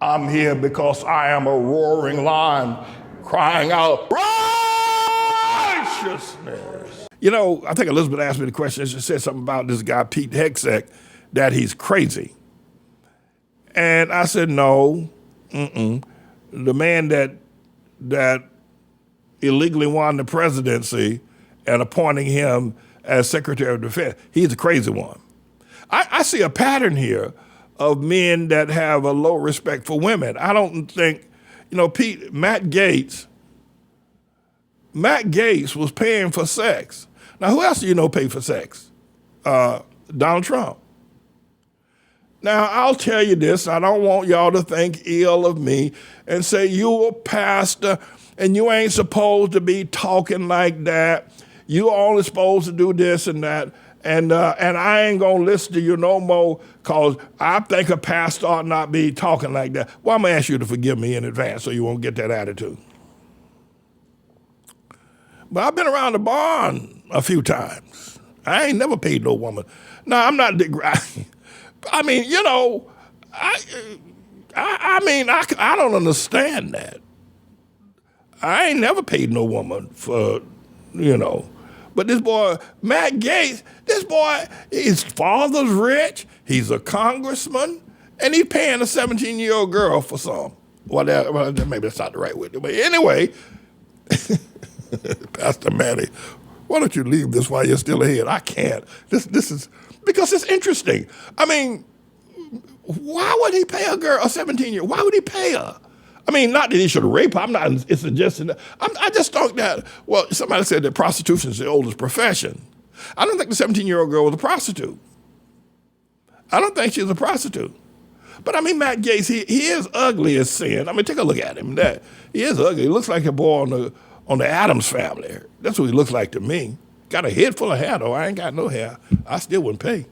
I'm here because I am a roaring lion crying out righteousness. You know, I think Elizabeth asked me the question. She said something about this guy, Pete Hegseth, that he's crazy. And I said, no, the man that illegally won the presidency and appointing him as Secretary of Defense, he's a crazy one. I see a pattern here of men that have a low respect for women. I don't think, Matt Gaetz was paying for sex. Now, who else do you know paid for sex? Donald Trump. Now, I'll tell you this. I don't want y'all to think ill of me and say you a pastor and you ain't supposed to be talking like that. You only supposed to do this and that. And I ain't going to listen to you no more because I think a pastor ought not be talking like that. Well, I'm going to ask you to forgive me in advance so you won't get that attitude. But I've been around the barn a few times. I ain't never paid no woman. No, I'm not I mean, I don't understand that. I ain't never paid no woman for, But this boy, Matt Gaetz, his father's rich, he's a congressman, and he's paying a 17-year-old girl for some. Well, maybe that's not the right way. But anyway, Pastor Matty, why don't you leave this while you're still ahead? I can't. This is, because it's interesting. I mean, why would he pay a girl, a 17-year-old? Why would he pay her? I mean, not that he should rape her. I'm not suggesting that. I just thought that, well, somebody said that prostitution is the oldest profession. I don't think the 17-year-old girl was a prostitute. I don't think she's a prostitute. But I mean, Matt Gaetz, he is ugly as sin. I mean, take a look at him. He is ugly. He looks like a boy on the Addams Family. That's what he looks like to me. Got a head full of hair, though. I ain't got no hair. I still wouldn't pay.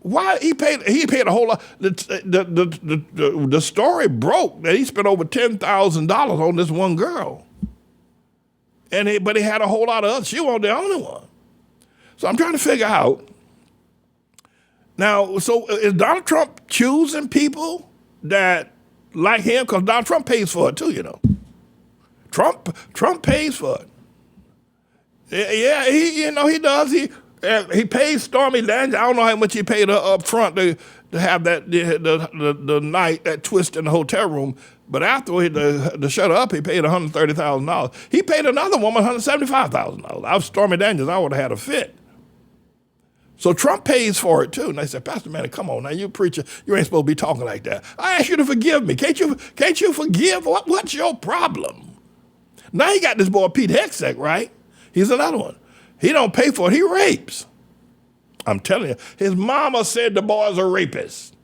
Why he paid a whole lot. The story broke that he spent over $10,000 on this one girl. But he had a whole lot of others. She wasn't the only one. So I'm trying to figure out. Now, so is Donald Trump choosing people that like him? Because Donald Trump pays for it too, Trump pays for it. Yeah, he does. He pays Stormy Daniels. I don't know how much he paid her up front to have that the night, that twist in the hotel room. But afterward, to shut her up, he paid $130,000. He paid another woman $175,000. I was Stormy Daniels. I would have had a fit. So Trump pays for it too. And they said, Pastor Manny, come on now, you preacher, you ain't supposed to be talking like that. I ask you to forgive me. Can't you forgive? What's your problem? Now he got this boy Pete Hegseth, right? He's another one. He don't pay for it, he rapes. I'm telling you, his mama said the boy is a rapist.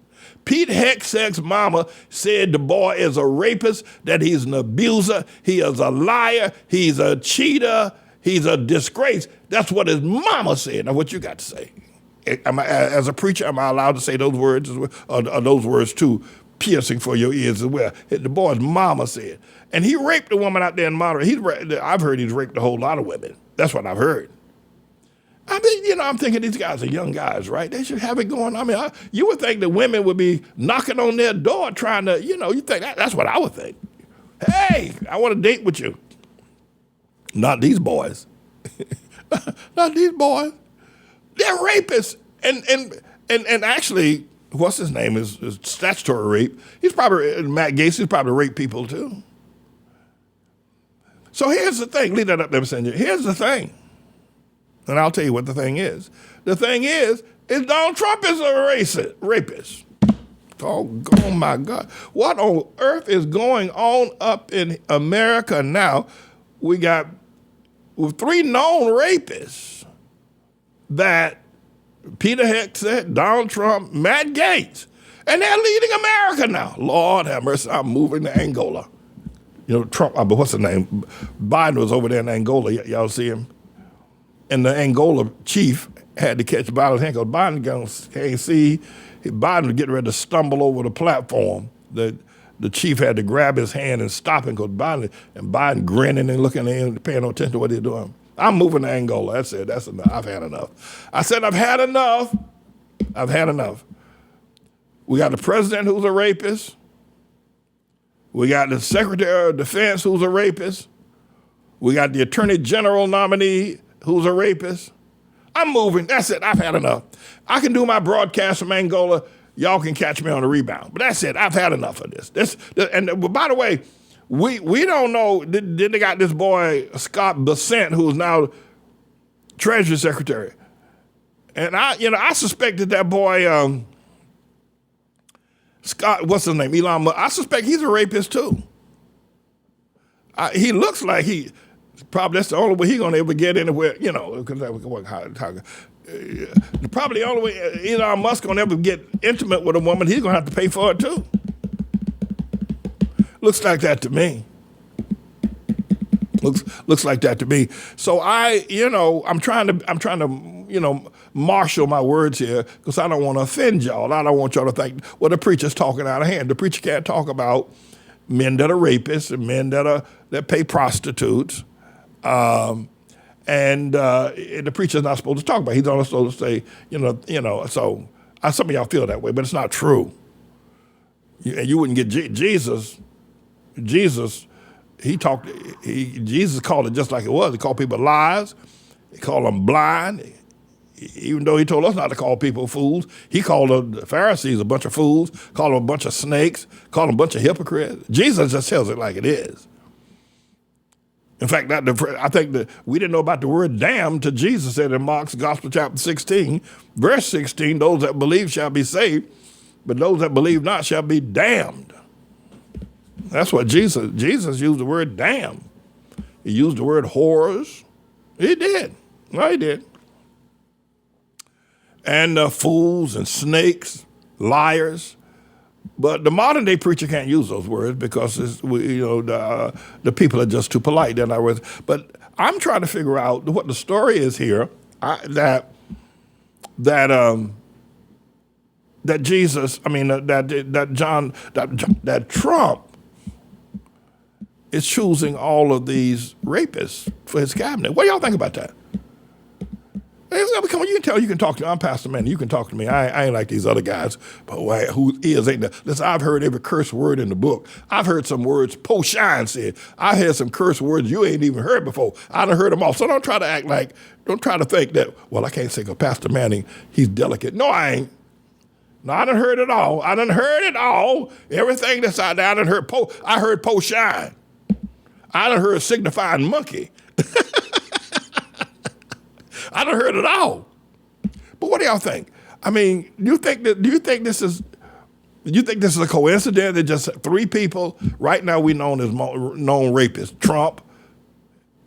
Pete Hegseth's mama said the boy is a rapist, that he's an abuser, he is a liar, he's a cheater, he's a disgrace. That's what his mama said. Now what you got to say? As a preacher, am I allowed to say those words as well? Or are those words too piercing for your ears as well? The boy's mama said. And he raped a woman out there in Monterey. I've heard he's raped a whole lot of women. That's what I've heard. I mean, I'm thinking these guys are young guys, right? They should have it going. I mean, you would think that women would be knocking on their door trying to, you think that's what I would think. Hey, I want to date with you. Not these boys. Not these boys. They're rapists. And actually, what's his name is statutory rape. Matt Gaetz, he's probably raped people too. So here's the thing. Leave that up there, Messenger. Here's the thing. And I'll tell you what the thing is. The thing is Donald Trump is a rapist. Oh my God. What on earth is going on up in America now? We got 3 known rapists that Peter Hegseth, Donald Trump, Matt Gaetz, and they're leading America now. Lord have mercy, I'm moving to Angola. Trump, but what's his name? Biden was over there in Angola. Y'all see him? And the Angola chief had to catch Biden's hand because Biden can't see. Biden was getting ready to stumble over the platform. The chief had to grab his hand and stop him because Biden grinning and looking at him, paying no attention to what he's doing. I'm moving to Angola. That's it. That's enough. I've had enough. I said I've had enough. We got the president who's a rapist. We got the Secretary of Defense who's a rapist. We got the Attorney General nominee who's a rapist. I'm moving. That's it. I've had enough. I can do my broadcast from Angola. Y'all can catch me on the rebound. But that's it. I've had enough of this. And by the way, we don't know. Then they got this boy, Scott Bessent, who's now Treasury Secretary. And I suspected that boy, Scott, what's his name? Elon Musk. I suspect he's a rapist too. He looks like probably that's the only way he's going to ever get anywhere, because probably the only way Elon Musk going to ever get intimate with a woman, he's going to have to pay for it too. Looks like that to me. Looks like that to me. So I'm trying to marshal my words here because I don't want to offend y'all. I don't want y'all to think, well, the preacher's talking out of hand. The preacher can't talk about men that are rapists and men that pay prostitutes. And the preacher's not supposed to talk about it. He's only supposed to say, so some of y'all feel that way, but it's not true. You wouldn't get Jesus, Jesus called it just like it was. He called people liars. He called them blind. Even though he told us not to call people fools, he called the Pharisees a bunch of fools, called them a bunch of snakes, called them a bunch of hypocrites. Jesus just tells it like it is. In fact, I think that we didn't know about the word damn till Jesus said in Mark's Gospel chapter 16, verse 16, those that believe shall be saved, but those that believe not shall be damned. That's what Jesus used the word damn. He used the word whores. He did. No, he did. And fools and snakes, liars. But the modern day preacher can't use those words because the people are just too polite. They're not worth. But I'm trying to figure out what the story is here that Trump is choosing all of these rapists for his cabinet. What do y'all think about that? Come on, you can talk to me. I'm Pastor Manny. You can talk to me. I ain't like these other guys. But who is ain't that? Listen, I've heard every curse word in the book. I've heard some words Po Shine said. I had some curse words you ain't even heard before. I done heard them all. So don't try to think that, well, I can't say because Pastor Manning, he's delicate. No, I ain't. No, I done heard it all. I done heard it all. Everything that's out there, I heard Po Shine. I done heard signifying monkey. I done heard it all. But what do y'all think? I mean, do you think this is a coincidence that just three people right now we known as known rapists? Trump,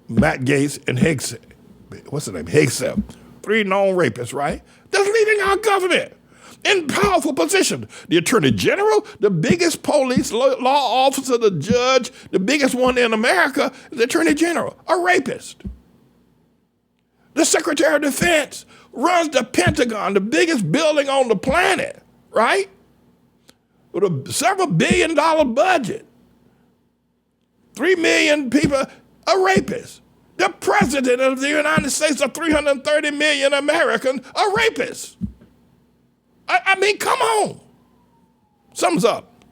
Matt Gaetz, and Hegseth. Three known rapists, right? That's leading our government in powerful position. The Attorney General, the biggest police law officer, the judge, the biggest one in America, the Attorney General, a rapist. The Secretary of Defense runs the Pentagon, the biggest building on the planet, right? With a several billion-dollar budget. 3 million people, a rapist. The President of the United States of 330 million Americans, a rapist. I mean, come on. Something's up.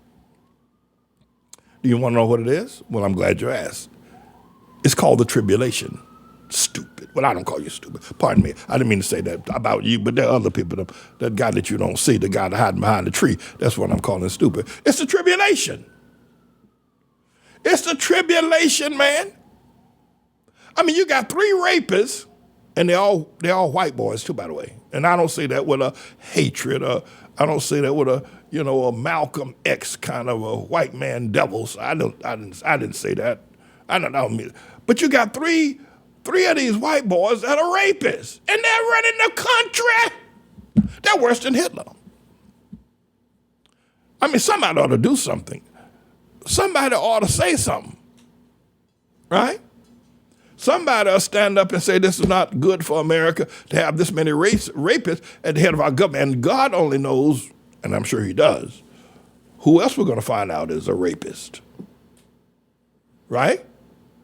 Do you want to know what it is? Well, I'm glad you asked. It's called the tribulation. Stupid. Well, I don't call you stupid. Pardon me. I didn't mean to say that about you, but there are other people, that guy that you don't see, the guy that hiding behind the tree, that's what I'm calling stupid. It's the tribulation. It's the tribulation, man. I mean, you got three rapists, and they're all white boys too, by the way. And I don't say that with a hatred. I don't say that with a Malcolm X kind of a white man devil. So I didn't say that. I don't know. But you got three of these white boys that are rapists, and they're running the country. They're worse than Hitler. I mean, somebody ought to do something. Somebody ought to say something, right? Somebody will stand up and say this is not good for America to have this many rapists at the head of our government. And God only knows, and I'm sure he does, who else we're going to find out is a rapist, right?